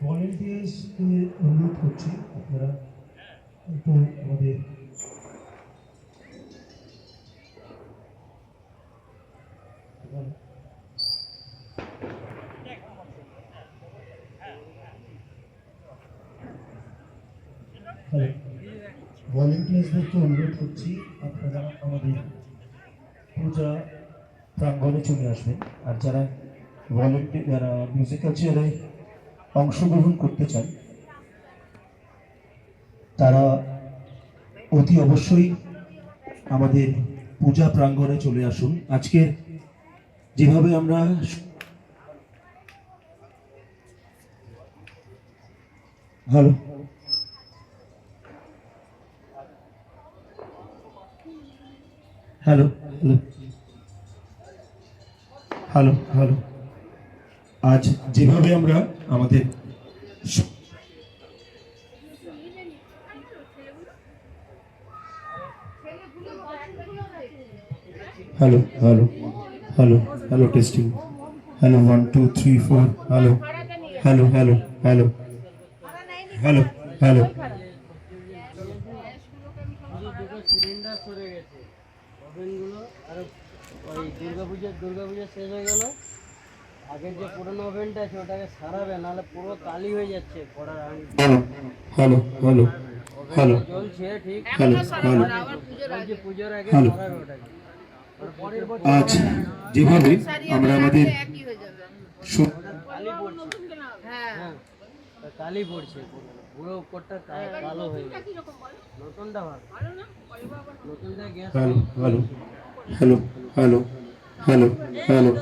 ভলেন্টিয়ার্সকে অনুরোধ করছি আপনারা একটু আমাদের ভলেন্টিয়ার্সদেরকে অনুরোধ করছি আপনারা আমাদের পূজা প্রাঙ্গণে চলে আসবেন। আর যারা যারা মিউজিক্যাল চেয়ারে অংশগ্রহণ করতে চান তারা অতি অবশ্যই আমাদের পূজা প্রাঙ্গণে চলে আসুন। আজকের যেভাবে আমরা hello hello hello hello hello আজ যেভাবে আমরা আমাদের hello hello hello hello testing hello 1 2 3 4 hello hello hello hello hello hello cylinder সরে গেছে ওভেনগুলো আর ওই দুর্গাপূজা শেষ হয়ে গেল। আগের যে পুরোনো ওভেনটা আছে ওটাকে সারাবে, নাহলে পুরো কালি হয়ে যাচ্ছে পড়ার আগে। হ্যালো হ্যালো হ্যালো চলছে ঠিক, হ্যালো হ্যালো পুজোর আগে হ্যালো সারাবে ওটাকে। আজ যেভাবে আমরা আমাদের কালি পড়ছে, হ্যাঁ কালি পড়ছে, পুরো উপরটা কালো হয়ে গেছে। নতুনটা ভালো, নতুনটা gas. Hello hello hello hello hello hello